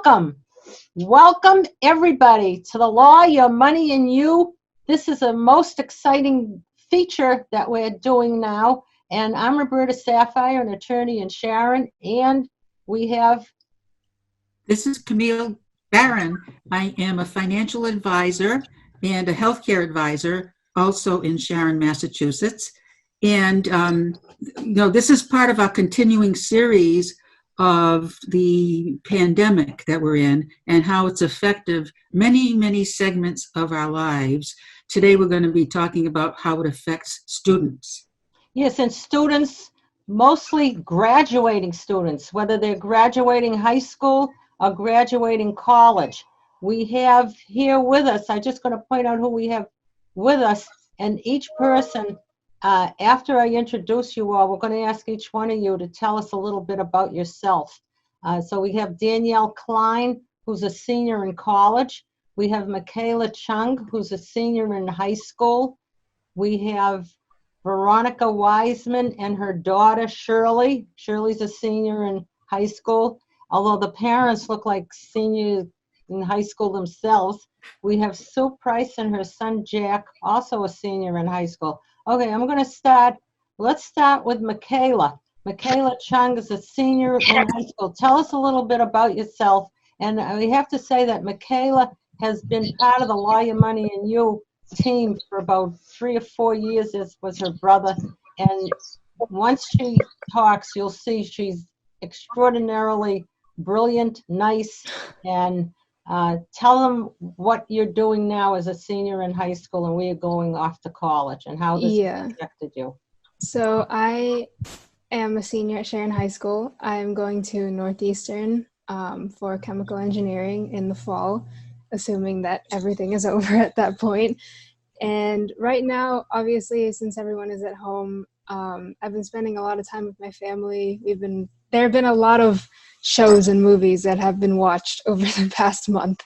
welcome. Welcome, everybody, to the Law, Your Money, and You. This is a most exciting feature that we're doing now. And I'm Roberta, Saphire, an attorney in Sharon. And we have... This is Camille, Barron. I am a financial advisor and a healthcare advisor, also in Sharon, Massachusetts. And, this is part of our continuing series of the pandemic that we're in and how it's affected many, many segments of our lives. Today, we're going to be talking about how it affects students. Yes, and students, mostly graduating students, whether they're graduating high school or graduating college. We have here with us, I'm just going to point out who we have with us, and each person, after I introduce you all, we're going to ask each one of you to tell us a little bit about yourself. So we have Danielle Klein, who's a senior in college. We have Makaila Cheung, who's a senior in high school. We have Veronica Wiseman and her daughter, Shirley. Shirley's a senior in high school, although the parents look like seniors in high school themselves. We have Sue Price and her son, Jack, also a senior in high school. Okay, I'm going to start. Let's start with Michaela. Makaila Cheung is a senior in high school. Tell us a little bit about yourself. And we have to say that Michaela has been part of the Law, Your Money, and You team for about 3 or 4 years, as was her brother. And once she talks, you'll see she's extraordinarily brilliant, nice, and tell them what you're doing now as a senior in high school and where you're going off to college and how this has affected you. So I am a senior at Sharon High School. I'm going to Northeastern for chemical engineering in the fall, assuming that everything is over at that point. And right now, obviously, since everyone is at home, I've been spending a lot of time with my family. There have been a lot of shows and movies that have been watched over the past month.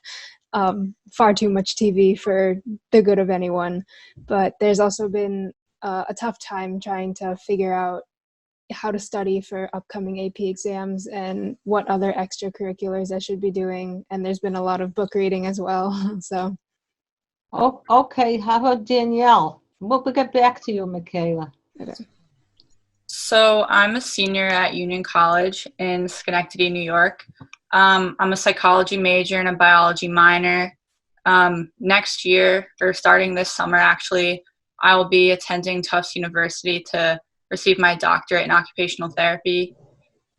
Far too much TV for the good of anyone. But there's also been a tough time trying to figure out how to study for upcoming AP exams and what other extracurriculars I should be doing. And there's been a lot of book reading as well. So. Oh, okay. How about Danielle? We'll get back to you, Michaela. Okay. So I'm a senior at Union College in Schenectady, New York. I'm a psychology major and a biology minor. Next year, or starting this summer actually, I will be attending Tufts University to receive my doctorate in occupational therapy.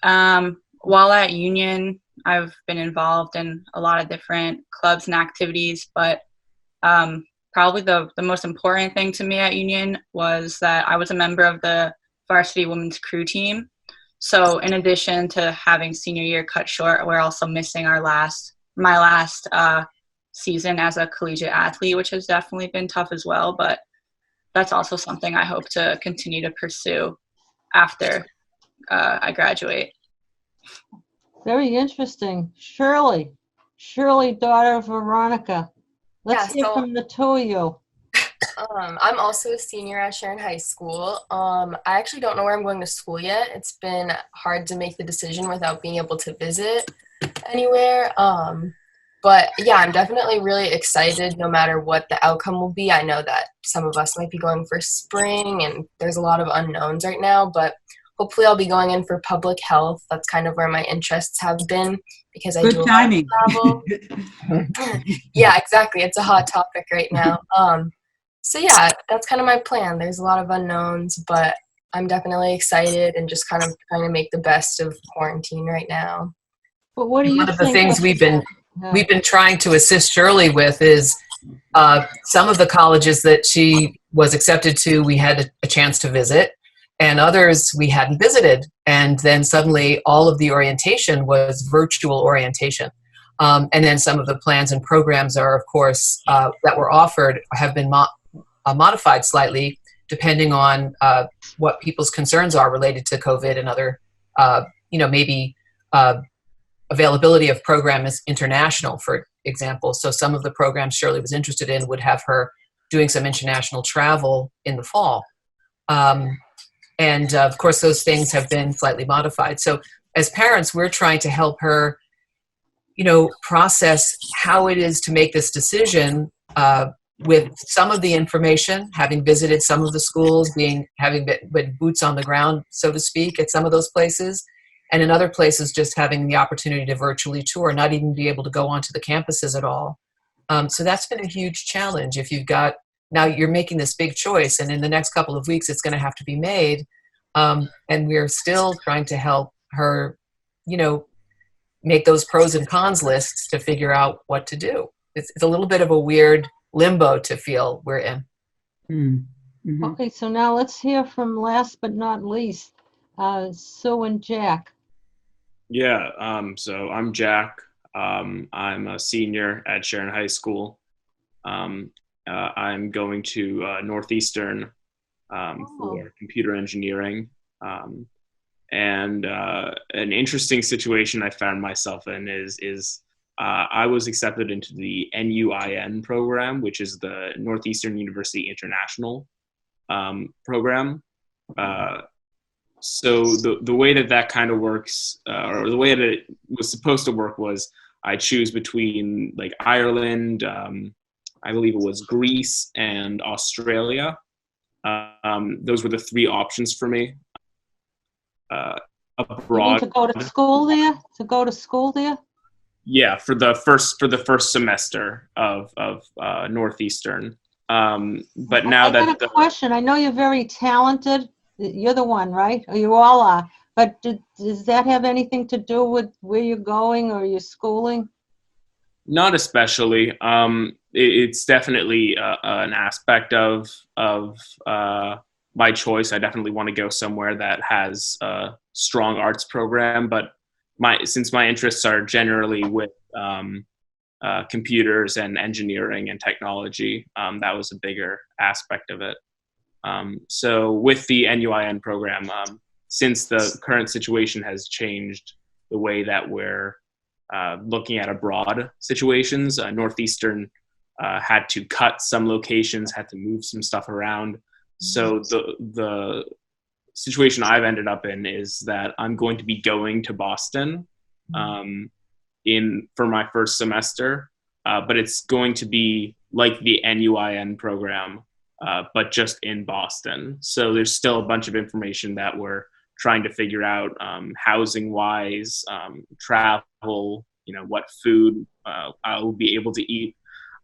While at Union, I've been involved in a lot of different clubs and activities, but probably the most important thing to me at Union was that I was a member of the varsity women's crew team. So in addition to having senior year cut short, we're also missing my last season as a collegiate athlete, which has definitely been tough as well. But that's also something I hope to continue to pursue after I graduate. Very interesting. Shirley, daughter of Veronica. Let's hear from the two of you. I'm also a senior at Sharon High School. I actually don't know where I'm going to school yet. It's been hard to make the decision without being able to visit anywhere. But yeah, I'm definitely really excited no matter what the outcome will be. I know that some of us might be going for spring and there's a lot of unknowns right now, but hopefully I'll be going in for public health. That's kind of where my interests have been because I do a lot of travel. Yeah, exactly. It's a hot topic right now. So yeah, that's kind of my plan. There's a lot of unknowns, but I'm definitely excited and just kind of trying to make the best of quarantine right now. But what do you One of the think things we've been trying to assist Shirley with is some of the colleges that she was accepted to, we had a chance to visit, and others we hadn't visited. And then suddenly all of the orientation was virtual orientation. And then some of the plans and programs are, of course, that were offered have been modified slightly depending on what people's concerns are related to COVID and other, maybe availability of programs international, for example. So some of the programs Shirley was interested in would have her doing some international travel in the fall. And of course, those things have been slightly modified. So as parents, we're trying to help her process how it is to make this decision with some of the information, having visited some of the schools, having been boots on the ground, so to speak, at some of those places, and in other places just having the opportunity to virtually tour, not even be able to go onto the campuses at all. So that's been a huge challenge. If now you're making this big choice, and in the next couple of weeks it's going to have to be made, and we're still trying to help her, make those pros and cons lists to figure out what to do. It's a little bit of a weird limbo to feel we're in. Mm-hmm. Okay, so now let's hear from last but not least, Sue and Jack. Yeah, so I'm Jack. I'm a senior at Sharon High School. I'm going to Northeastern for computer engineering. And an interesting situation I found myself in is I was accepted into the NUIN program, which is the Northeastern University International program. So the way that kind of works, or the way that it was supposed to work, was I choose between like Ireland, I believe it was Greece, and Australia. Those were the three options for me. Abroad. You mean to go to school there? To go to school there? Yeah, for the first semester of Northeastern. But now I got a question. I know you're very talented. You're the one, right? Or you all are. But does that have anything to do with where you're going or your schooling? Not especially. It's definitely an aspect of my choice. I definitely want to go somewhere that has a strong arts program, but since my interests are generally with computers and engineering and technology, that was a bigger aspect of it. So with the NUIN program, since the current situation has changed the way that we're looking at abroad situations, Northeastern had to cut some locations, had to move some stuff around. So the situation I've ended up in is that I'm going to be going to Boston for my first semester, but it's going to be like the NUIN program, but just in Boston. So there's still a bunch of information that we're trying to figure out, housing wise, travel, what food I'll be able to eat,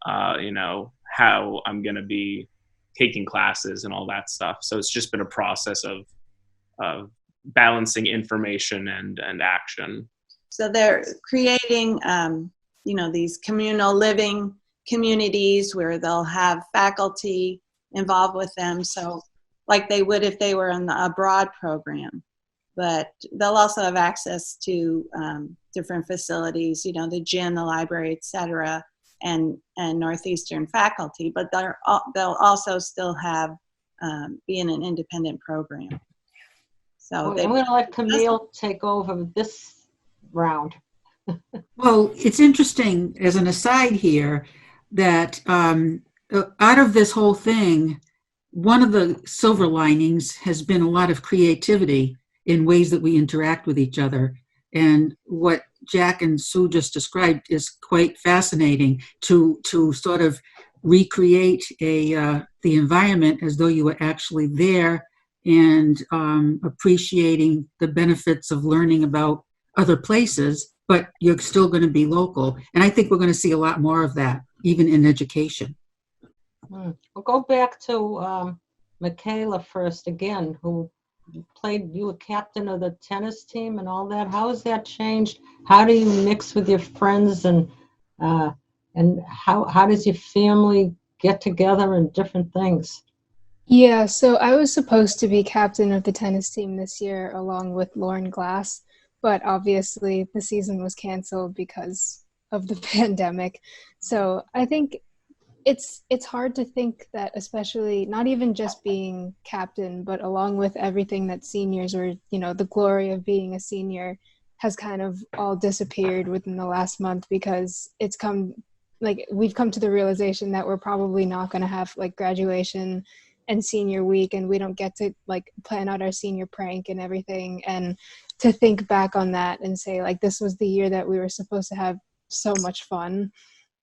how I'm going to be taking classes and all that stuff. So it's just been a process of balancing information and action. So they're creating, these communal living communities where they'll have faculty involved with them. So like they would if they were in the abroad program, but they'll also have access to different facilities, the gym, the library, etc., and Northeastern faculty, but they'll also still have be in an independent program. So I'm going to let Camille take over this round. Well, it's interesting as an aside here that out of this whole thing, one of the silver linings has been a lot of creativity in ways that we interact with each other. And what Jack and Sue just described is quite fascinating to sort of recreate the environment as though you were actually there and appreciating the benefits of learning about other places, but you're still going to be local. And I think we're going to see a lot more of that, even in education. We'll go back to Michaela first again, who you were captain of the tennis team and all that. How has that changed? How do you mix with your friends and how does your family get together and different things? Yeah, so I was supposed to be captain of the tennis team this year along with Lauren Glass, but obviously the season was canceled because of the pandemic. So I think it's hard to think that, especially not even just being captain, but along with everything that seniors or, the glory of being a senior has kind of all disappeared within the last month, because we've come to the realization that we're probably not going to have graduation and senior week, and we don't get to plan out our senior prank and everything. And to think back on that and say this was the year that we were supposed to have so much fun,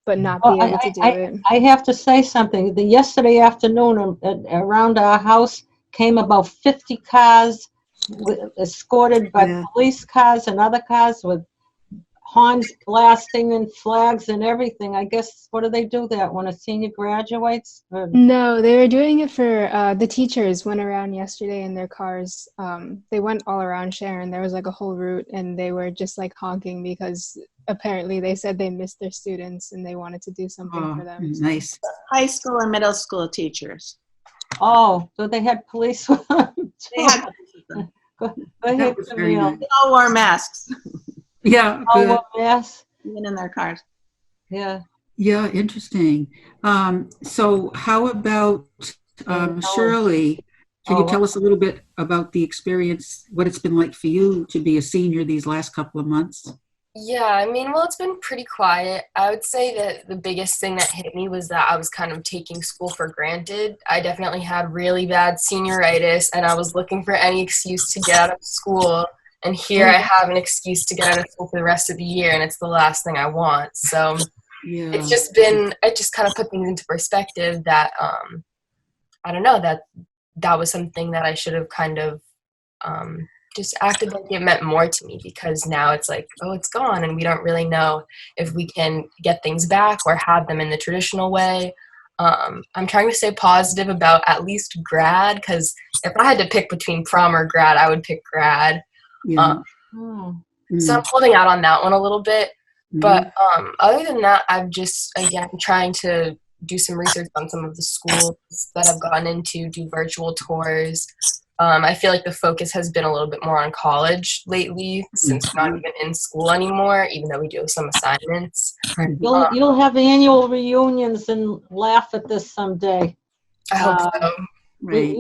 but not Oh, be able to do it. I have to say something. Yesterday afternoon, around our house came about 50 cars escorted by Yeah. police cars and other cars with horns blasting and flags and everything. I guess, what do they do that when a senior graduates? No, they were doing it for the teachers went around yesterday in their cars. They went all around Sharon. There was like a whole route, and they were just like honking because apparently they said they missed their students and they wanted to do something Oh, for them. nice. High school and middle school teachers. Oh, so they had police with them They too. had Go That ahead, was very Camille. nice. they all wore masks, Yeah, Oh, good. well, yes, even in their cars. yeah. Yeah, interesting. So how about Shirley? Can you Oh, tell us a little bit about the experience, what it's been like for you to be a senior these last couple of months? Yeah, I mean, well, it's been pretty quiet. I would say that the biggest thing that hit me was that I was kind of taking school for granted. I definitely had really bad senioritis, and I was looking for any excuse to get out of school. And here I have an excuse to get out of school for the rest of the year, and it's the last thing I want. So Yeah. it just kind of put things into perspective that, I don't know, that was something that I should have kind of just acted like it meant more to me, because now it's like, oh, it's gone, and we don't really know if we can get things back or have them in the traditional way. I'm trying to stay positive about at least grad, because if I had to pick between prom or grad, I would pick grad. Yeah. So I'm holding out on that one a little bit. Mhm. But other than that, I've just, again, trying to do some research on some of the schools that I've gone into, do virtual tours. I feel like the focus has been a little bit more on college lately, since we're not even in school anymore, even though we do have some assignments. you'll have annual reunions and laugh at this someday. I hope so. Right.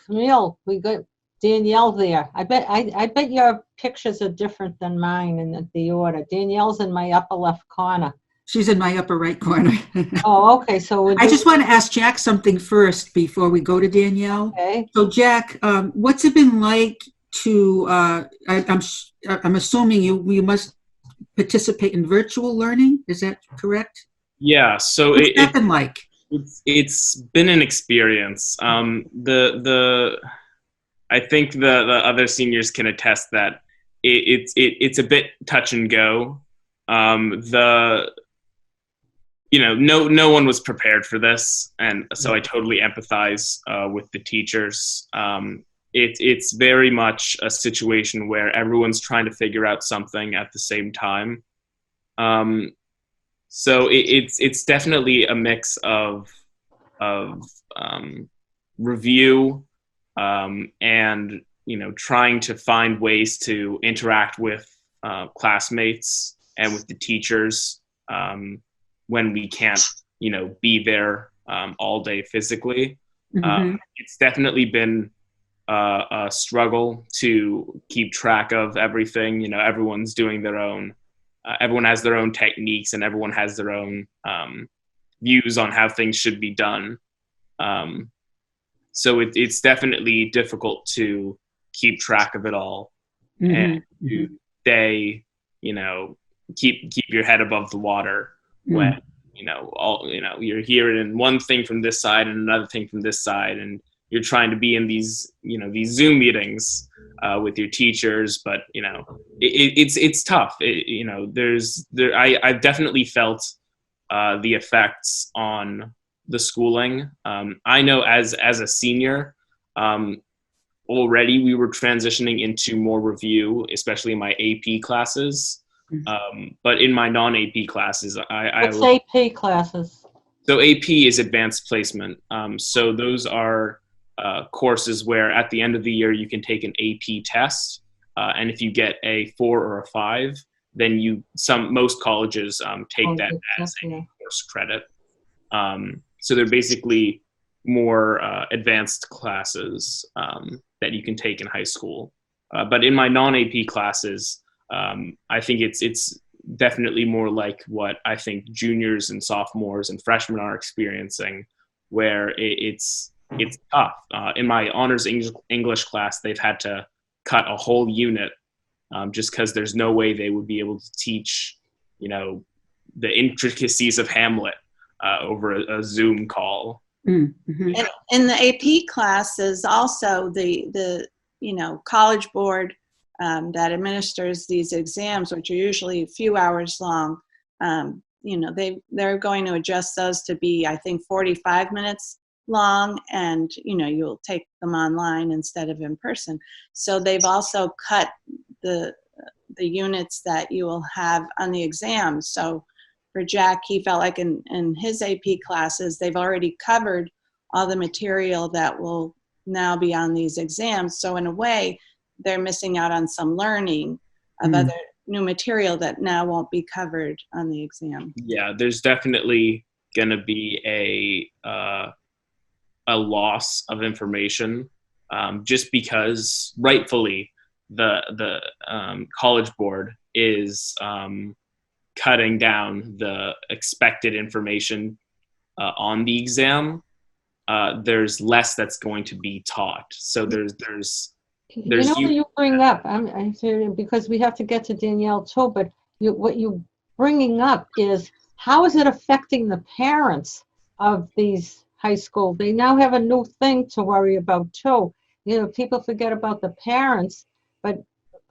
Camille, we got Danielle there. I bet your pictures are different than mine in the order. Danielle's in my upper left corner. She's in my upper right corner. Oh, okay. So I just want to ask Jack something first before we go to Danielle. Okay. So Jack, what's it been like to, I'm assuming you must participate in virtual learning, is that correct? Yeah. So What's that been like? it's been an experience. I think the other seniors can attest that it's a bit touch and go. No one was prepared for this, and so I totally empathize with the teachers. It's very much a situation where everyone's trying to figure out something at the same time. So it's definitely a mix of review and trying to find ways to interact with classmates and with the teachers when we can't be there all day physically. It's definitely been a struggle to keep track of everything. Everyone's doing their own. Everyone has their own techniques, and everyone has their own views on how things should be done. So it's definitely difficult to keep track of it all and to stay, keep your head above the water when you're hearing one thing from this side and another thing from this side, and you're trying to be in these Zoom meetings with your teachers, but it's tough. I've definitely felt the effects on the schooling. I know as a senior, already we were transitioning into more review, especially in my AP classes. But in my non-AP classes, What's AP classes? So AP is advanced placement. So those are courses where at the end of the year you can take an AP test, and if you get a 4 or a 5, then most colleges take that as a course credit. So they're basically more advanced classes that you can take in high school. But in my non-AP classes, I think it's definitely more like what I think juniors and sophomores and freshmen are experiencing, where it's tough. In my honors English class, they've had to cut a whole unit just because there's no way they would be able to teach the intricacies of Hamlet over a Zoom call. Mm-hmm. And in the AP classes, also the college board that administers these exams, which are usually a few hours long, they're going to adjust those to be, I think, 45 minutes long, and you'll take them online instead of in person. So they've also cut the units that you will have on the exam. So for Jack, he felt like in his AP classes, they've already covered all the material that will now be on these exams. So in a way, they're missing out on some learning of other new material that now won't be covered on the exam. Yeah, there's definitely going to be a loss of information, just because rightfully the college board is cutting down the expected information on the exam. There's less that's going to be taught. So there's what you bring up, I'm saying, because we have to get to Danielle too, but what you bringing up is, how is it affecting the parents of these high school? They now have a new thing to worry about too. People forget about the parents, but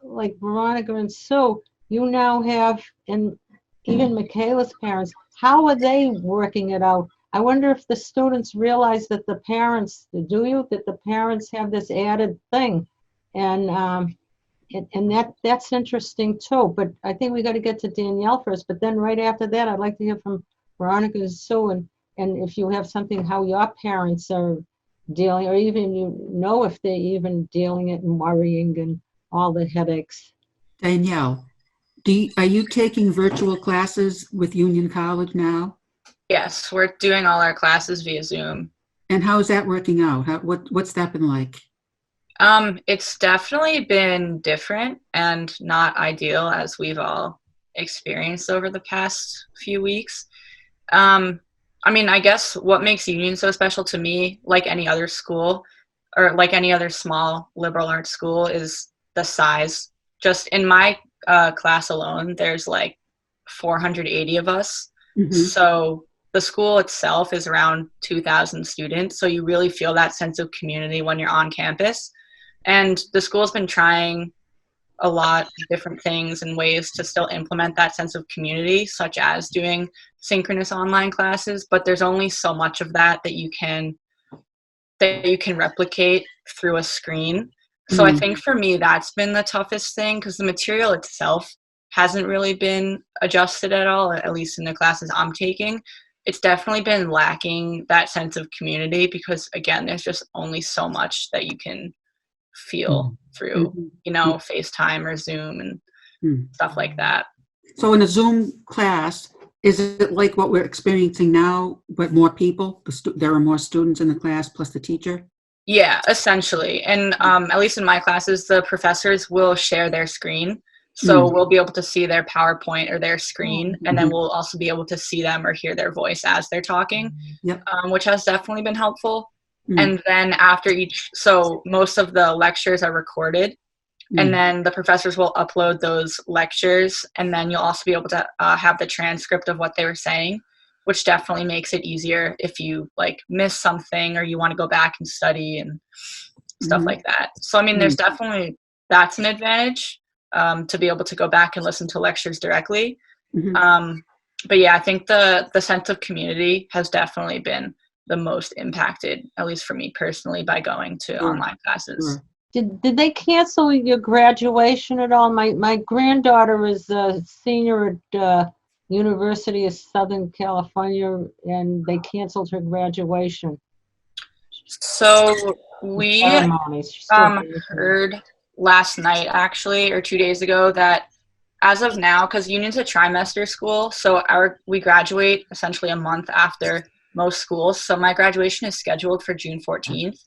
like Veronica and Sue, you now have, and even Michaela's parents, how are they working it out? I wonder if the students realize that the parents, that the parents have this added thing. And that's interesting too. But I think we got to get to Danielle first. But then right after that, I'd like to hear from Veronica and Sue, and if you have something, how your parents are dealing, or even if they're even dealing it and worrying and all the headaches. Danielle, are you taking virtual classes with Union College now? Yes, we're doing all our classes via Zoom. And how is that working out? What's that been like? It's definitely been different and not ideal, as we've all experienced over the past few weeks. I guess what makes Union so special to me, like any other school or like any other small liberal arts school, is the size. Just in my class alone, there's like 480 of us. Mm-hmm. So the school itself is around 2,000 students. So you really feel that sense of community when you're on campus. And the school's been trying a lot of different things and ways to still implement that sense of community, such as doing synchronous online classes. But there's only so much of that you can replicate through a screen. So I think for me, that's been the toughest thing, because the material itself hasn't really been adjusted at all, at least in the classes I'm taking. It's definitely been lacking that sense of community, because again, there's just only so much that you can feel through, FaceTime or Zoom and stuff like that. So in a Zoom class, is it like what we're experiencing now, but more people? There are more students in the class plus the teacher? Yeah, essentially. And at least in my classes, the professors will share their screen. So we'll be able to see their PowerPoint or their screen, and then we'll also be able to see them or hear their voice as they're talking, which has definitely been helpful. And then after so most of the lectures are recorded, and then the professors will upload those lectures, and then you'll also be able to have the transcript of what they were saying, which definitely makes it easier if you miss something or you want to go back and study and stuff like that. So there's definitely, that's an advantage, to be able to go back and listen to lectures directly. But yeah, I think the sense of community has definitely been the most impacted, at least for me personally, by going to online classes. Did they cancel your graduation at all? My granddaughter is a senior at University of Southern California, and they canceled her graduation. So we heard last night, actually, or 2 days ago, that as of now, because Union's a trimester school, so we graduate essentially a month after most schools. So my graduation is scheduled for June 14th.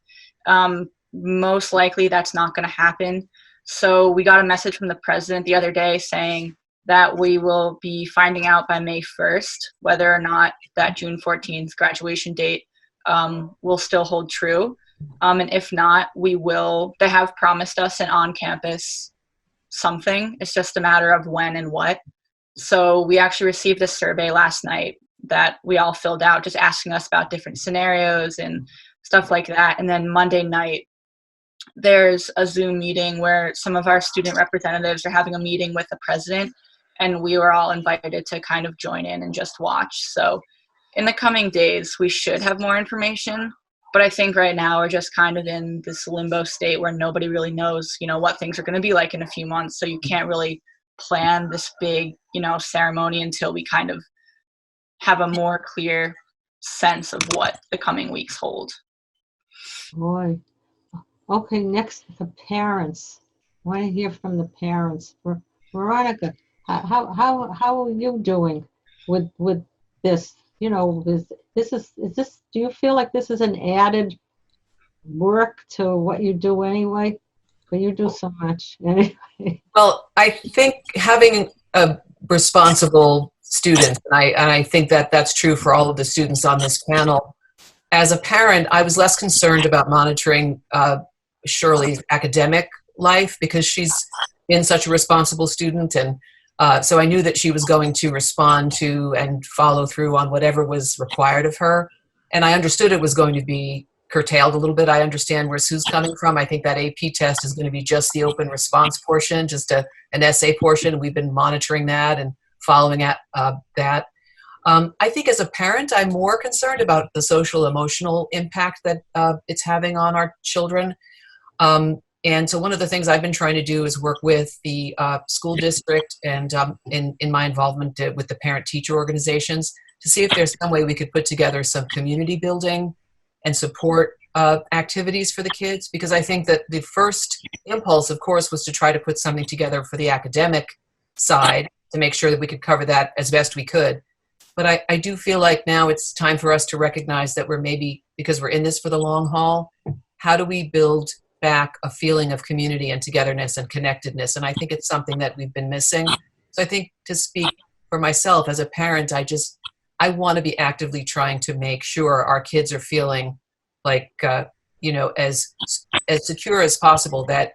Most likely that's not going to happen. So we got a message from the president the other day saying that we will be finding out by May 1st whether or not that June 14th graduation date will still hold true. And if not, they have promised us an on-campus something. It's just a matter of when and what. So we actually received a survey last night that we all filled out, just asking us about different scenarios and stuff like that. And then Monday night, there's a Zoom meeting where some of our student representatives are having a meeting with the president, and we were all invited to kind of join in and just watch. So in the coming days, we should have more information. But I think right now we're just kind of in this limbo state where nobody really knows, what things are going to be like in a few months. So you can't really plan this big, ceremony until we kind of have a more clear sense of what the coming weeks hold. Boy. Okay, next, the parents. I want to hear from the parents. Veronica, how are you doing with this? Do you feel like this is an added work to what you do anyway? But you do so much anyway. Well, I think having a responsible student, and I think that that's true for all of the students on this panel. As a parent, I was less concerned about monitoring Shirley's academic life because she's been such a responsible student, and so I knew that she was going to respond to and follow through on whatever was required of her. And I understood it was going to be curtailed a little bit. I understand where Sue's coming from. I think that AP test is going to be just the open response portion, just an essay portion. We've been monitoring that and following at that. I think as a parent, I'm more concerned about the social emotional impact that it's having on our children. And so one of the things I've been trying to do is work with the school district and in my involvement with the parent-teacher organizations to see if there's some way we could put together some community building and support activities for the kids. Because I think that the first impulse, of course, was to try to put something together for the academic side to make sure that we could cover that as best we could. But I do feel like now it's time for us to recognize that we're maybe, because we're in this for the long haul, how do we build back a feeling of community and togetherness and connectedness? And I think it's something that we've been missing. So I think, to speak for myself as a parent, I want to be actively trying to make sure our kids are feeling like, as secure as possible, that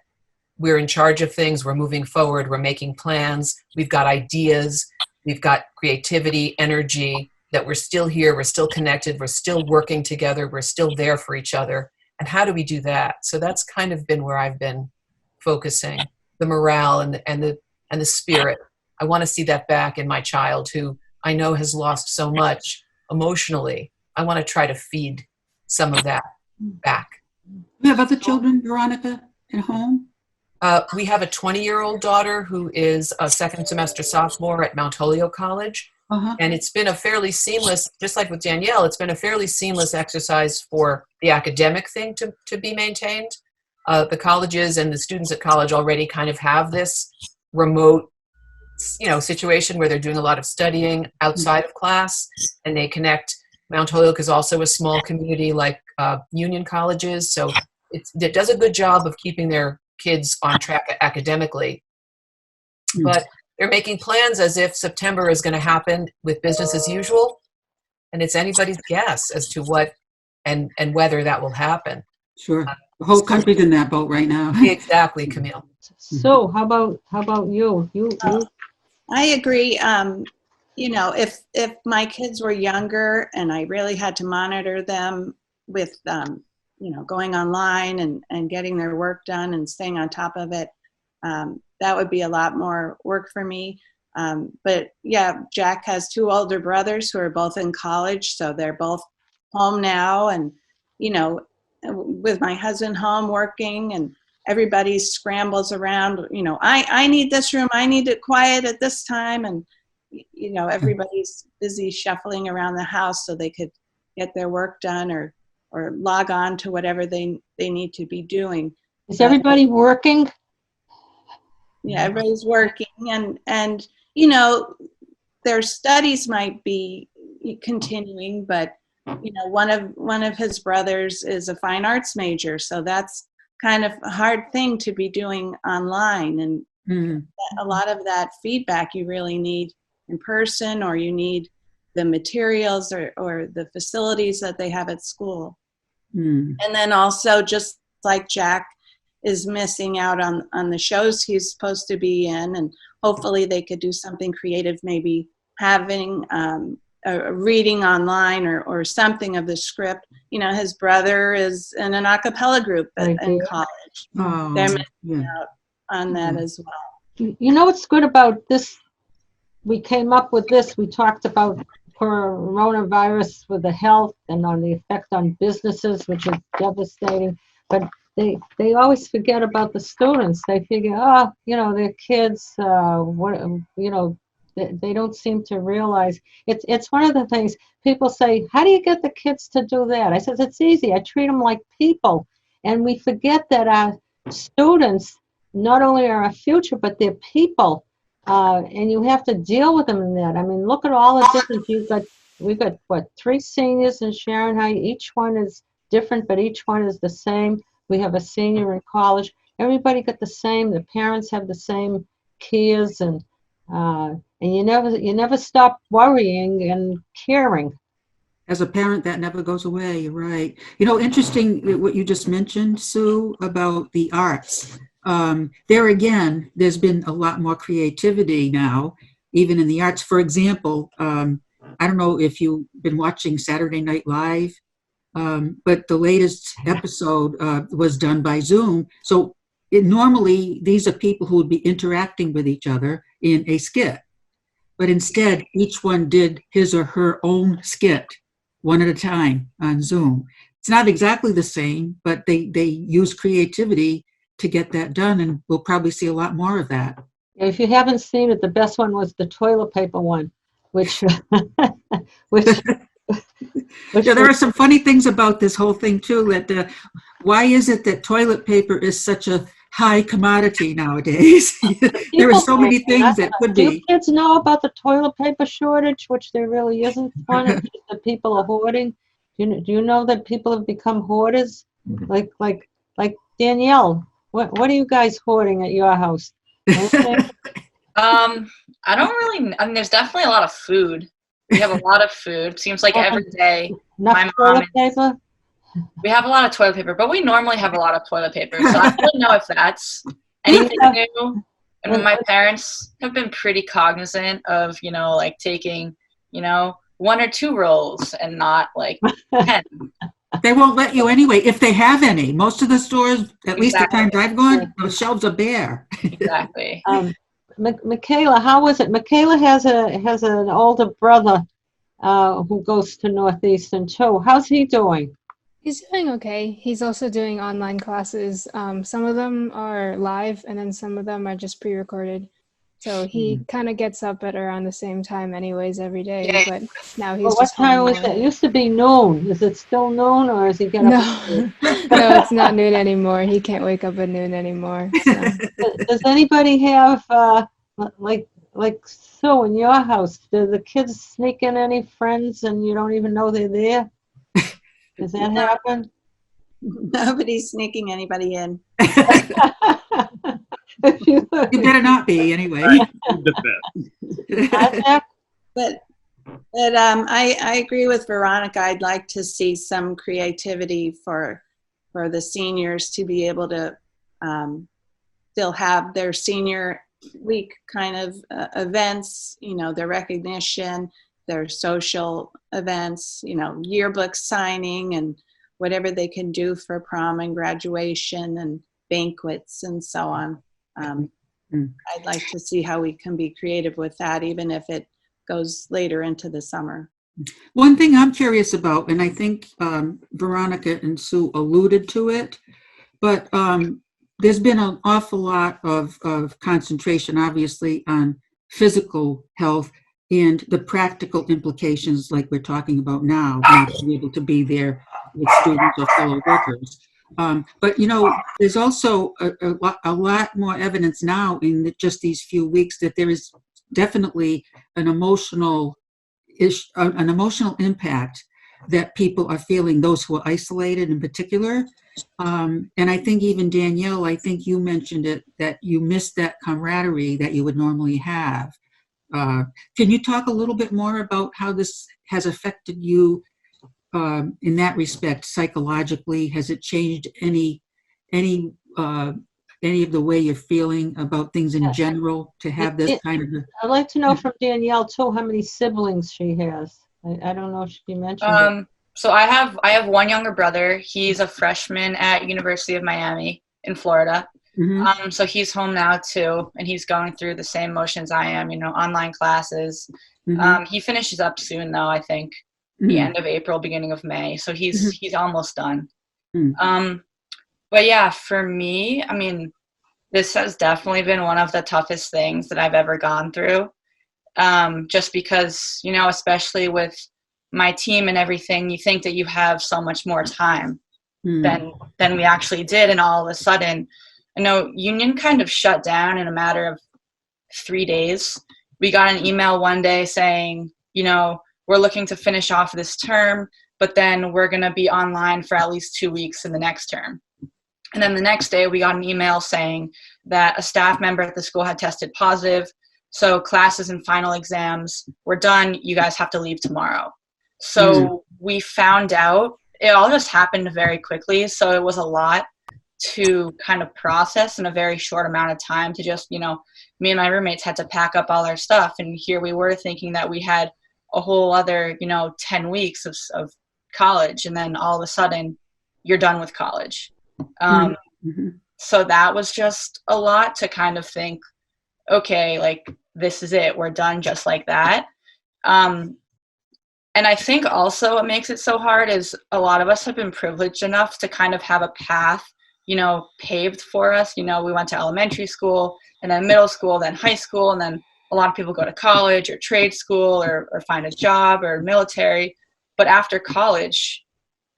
we're in charge of things, we're moving forward, we're making plans, we've got ideas, we've got creativity, energy, that we're still here, we're still connected, we're still working together, we're still there for each other. And how do we do that? So that's kind of been where I've been focusing, the morale and the spirit. I want to see that back in my child, who I know has lost so much emotionally. I want to try to feed some of that back. You have other children, Veronica, at home? We have a 20-year-old daughter who is a second semester sophomore at Mount Holyoke College. Uh-huh. And it's been a fairly seamless, just like with Danielle, it's been a fairly seamless exercise for the academic thing to be maintained. The colleges and the students at college already kind of have this remote, situation where they're doing a lot of studying outside of class, and they connect. Mount Holyoke is also a small community like Union colleges, so it does a good job of keeping their kids on track academically. But they're making plans as if September is going to happen with business as usual, and it's anybody's guess as to what and whether that will happen. Sure. The whole country's in that boat right now. Exactly, Camille. So how about you? You I agree. If my kids were younger and I really had to monitor them with, going online and getting their work done and staying on top of it, that would be a lot more work for me. But yeah, Jack has two older brothers who are both in college, so they're both home now, and with my husband home working, and everybody scrambles around. I need this room, I need it quiet at this time, and everybody's busy shuffling around the house so they could get their work done or log on to whatever they need to be doing. Is everybody working? Yeah, everybody's working, and their studies might be continuing, but one of his brothers is a fine arts major, so that's kind of a hard thing to be doing online, and a lot of that feedback you really need in person, or you need the materials or the facilities that they have at school. And then also, just like Jack is missing out on the shows he's supposed to be in, and hopefully they could do something creative, maybe having a reading online or something of the script. You know, his brother is in an a cappella group in college. Oh, They're missing yeah. out on that as well. You know what's good about this? We came up with this. We talked about coronavirus with the health and on the effect on businesses, which is devastating. But they always forget about the students. They figure, oh, you know, they're kids. What, you know, they don't seem to realize. It's one of the things people say. How do you get the kids to do that? I said it's easy. I treat them like people, and we forget that our students not only are our future, but they're people. And you have to deal with them in that. I mean, look at all the different, we've got what, 3 seniors in Sharon High. Each one is different, but each one is the same. We have a senior in college. Everybody got the same. The parents have the same kids, and you never stop worrying and caring. As a parent, that never goes away. You're right. You know, interesting what you just mentioned, Sue, about the arts. There again, there's been a lot more creativity now, even in the arts. For example, I don't know if you've been watching Saturday Night Live, but the latest episode was done by Zoom. So normally, these are people who would be interacting with each other in a skit. But instead, each one did his or her own skit, one at a time on Zoom. It's not exactly the same, but they use creativity to get that done, and we'll probably see a lot more of that. If you haven't seen it, the best one was the toilet paper one, which Yeah, there are some funny things about this whole thing too. That why is it that toilet paper is such a high commodity nowadays? There are so many things that could Do be. kids know about the toilet paper shortage, which there really isn't one? It's just that people are hoarding. Do you know that people have become hoarders? Like Danielle, what are you guys hoarding at your house? Anything? I don't really. I mean, there's definitely a lot of food. We have a lot of food. Seems like every day. Enough My toilet mom paper? We have a lot of toilet paper, but we normally have a lot of toilet paper. So I don't know if that's anything new. I mean, my parents have been pretty cognizant of, you know, like taking, you know, 1 or 2 rolls and not like 10. They won't let you anyway, if they have any. Most of the stores, at least the times I've gone, those shelves are bare. Exactly. Michaela, how was it? Michaela has an older brother who goes to Northeastern too. How's he doing? He's doing okay. He's also doing online classes. Some of them are live, and then some of them are just pre-recorded. So he kind of gets up at around the same time anyways every day, but now he's What time was it? It used to be noon. Is it still noon, or is he getting up? No, no, it's not noon anymore. He can't wake up at noon anymore. So. Does anybody have, like Sue in your house, do the kids sneak in any friends and you don't even know they're there? Does that happen? Nobody's sneaking anybody in. You better not be anyway. But I agree with Veronica. I'd like to see some creativity for the seniors to be able to still have their senior week kind of events, you know, their recognition, their social events, you know, yearbook signing and whatever they can do for prom and graduation and banquets and so on. I'd like to see how we can be creative with that, even if it goes later into the summer. One thing I'm curious about, and I think Veronica and Sue alluded to it, but there's been an awful lot of concentration, obviously, on physical health and the practical implications like we're talking about now, not being able to be there with students or fellow workers. But, you know, there's also a lot more evidence now in just these few weeks that there is definitely an emotional impact that people are feeling, those who are isolated in particular. And I think even Danielle, I think you mentioned it, that you missed that camaraderie that you would normally have. Can you talk a little bit more about how this has affected you in that respect psychologically? Has it changed any any of the way you're feeling about things in Yeah. general to have this kind of a, I'd like to know from Danielle too how many siblings she has. I don't know if she mentioned it. So I have one younger brother. He's a freshman at University of Miami in Florida. Mhm. So he's home now too, and he's going through the same motions I am, online classes. Mhm. He finishes up soon though, I think the Mhm. end of April, beginning of May. So Mhm. he's almost done. Mhm. But yeah, for me, I mean, this has definitely been one of the toughest things that I've ever gone through. Just because, especially with my team and everything, you think that you have so much more time Mhm. than we actually did. And all of a sudden, I know Union kind of shut down in a matter of 3 days. We got an email one day saying, we're looking to finish off this term, but then we're going to be online for at least 2 weeks in the next term. And then the next day we got an email saying that a staff member at the school had tested positive. So classes and final exams were done. You guys have to leave tomorrow. So we found out, it all just happened very quickly. So it was a lot to kind of process in a very short amount of time to just, me and my roommates had to pack up all our stuff. And here we were thinking that we had a whole other, 10 weeks of college. And then all of a sudden you're done with college. So that was just a lot to kind of think, okay, like this is it. We're done just like that. And I think also what makes it so hard is a lot of us have been privileged enough to kind of have a path, paved for us. We went to elementary school and then middle school, then high school, and then a lot of people go to college or trade school or find a job or military. But after college,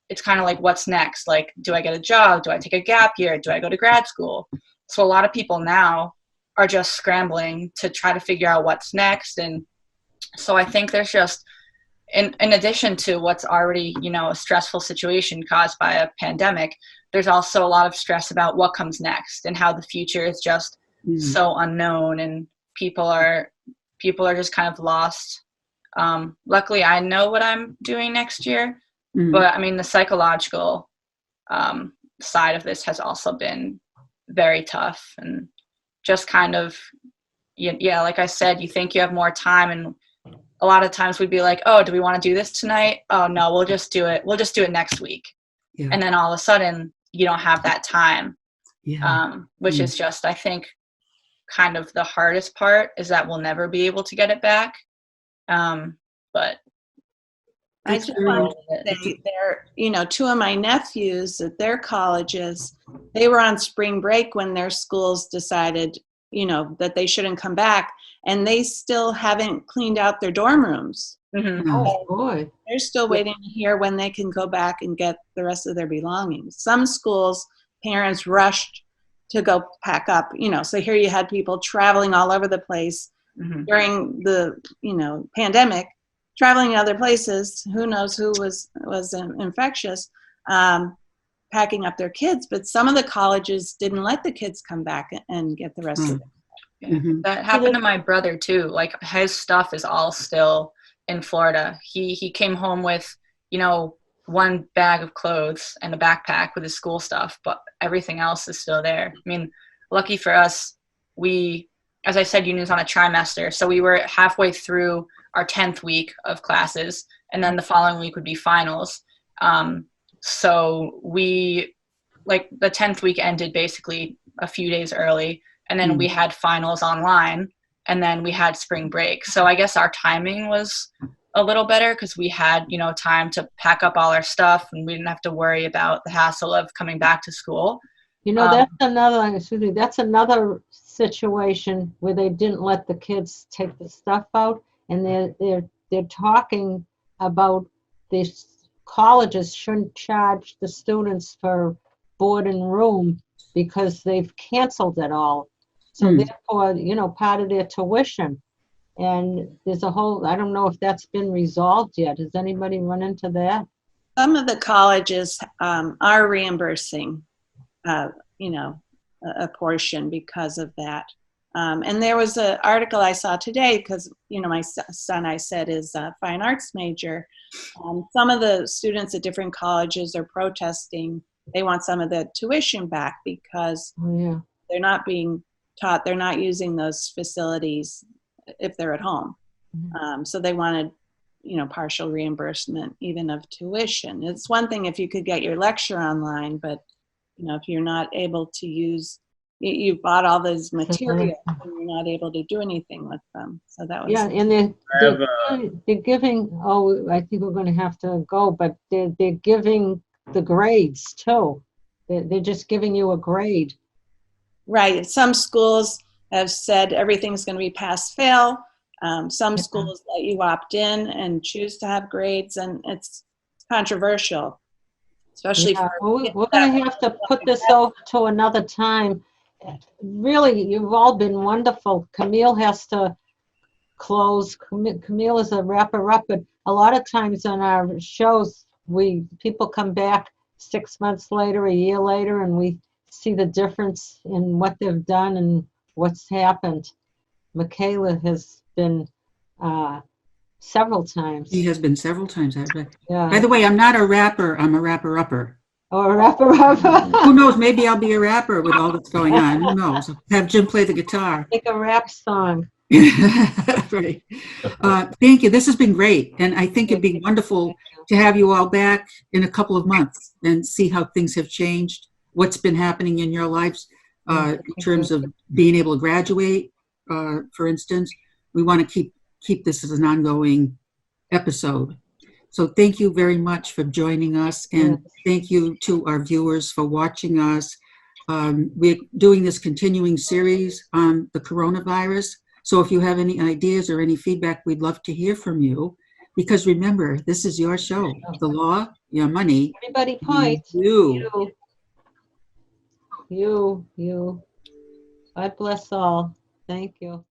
it's kind of like, what's next? Like, do I get a job? Do I take a gap year? Do I go to grad school? So a lot of people now are just scrambling to try to figure out what's next. And so I think there's just, in addition to what's already, a stressful situation caused by a pandemic, there's also a lot of stress about what comes next and how the future is just so unknown, and people are just kind of lost. Luckily, I know what I'm doing next year, but I mean, the psychological side of this has also been very tough, and just kind of, yeah, like I said, you think you have more time, and a lot of times we'd be like, oh, do we want to do this tonight? Oh, no, we'll just do it. We'll just do it next week. Yeah. And then all of a sudden you don't have that time, which Yeah. is just, I think, kind of the hardest part is that we'll never be able to get it back. But I just want to say two of my nephews at their colleges, they were on spring break when their schools decided, that they shouldn't come back, and they still haven't cleaned out their dorm rooms. Oh, boy. They're still waiting to hear when they can go back and get the rest of their belongings. Some schools, parents rushed to go pack up, so here you had people traveling all over the place during the, pandemic, traveling to other places. Who knows who was infectious, packing up their kids. But some of the colleges didn't let the kids come back and get the rest of it. Yeah. That happened to my brother too. Like, his stuff is all still in Florida. He came home with, one bag of clothes and a backpack with his school stuff, but everything else is still there. I mean, lucky for us, we, as I said, Union's on a trimester, so we were halfway through our 10th week of classes, and then the following week would be finals. So we, like, the 10th week ended basically a few days early, and then we had finals online, and then we had spring break. So I guess our timing was a little better because we had, time to pack up all our stuff, and we didn't have to worry about the hassle of coming back to school. That's another situation where they didn't let the kids take the stuff out, and they're talking about these colleges shouldn't charge the students for board and room because they've canceled it all. So therefore, part of their tuition. And there's a whole, I don't know if that's been resolved yet. Has anybody run into that? Some of the colleges are reimbursing, a portion because of that. And there was an article I saw today because, my son, I said, is a fine arts major. Some of the students at different colleges are protesting. They want some of the tuition back because they're not being taught, they're not using those facilities if they're at home. So they wanted, partial reimbursement even of tuition. It's one thing if you could get your lecture online, but if you're not able to use, you bought all those materials and you're not able to do anything with them. So that was and they're giving. Oh, I think we're going to have to go, but they're giving the grades too. They're just giving you a grade. Right. Some schools have said everything's going to be pass-fail. Some schools let you opt in and choose to have grades, and it's controversial, especially for we're going to have to put this over to another time. Really, you've all been wonderful. Camille has to close. Camille is a wrapper-up, but a lot of times on our shows, people come back 6 months later, a year later, and we see the difference in what they've done and what's happened. Michaela has been several times. He has been several times. Yeah. By the way, I'm not a rapper. I'm a rapper-upper. Oh, a rapper-up. Who knows? Maybe I'll be a rapper with all that's going on. Who knows? Have Jim play the guitar. Make a rap song. Right. Thank you. This has been great. And I think it'd be wonderful to have you all back in a couple of months and see how things have changed, what's been happening in your lives in terms of being able to graduate, for instance. We want to keep this as an ongoing episode. So thank you very much for joining us, and thank you to our viewers for watching us. We're doing this continuing series on the coronavirus. So if you have any ideas or any feedback, we'd love to hear from you. Because remember, this is your show. The law, your money. Everybody point. You. You. God bless all. Thank you.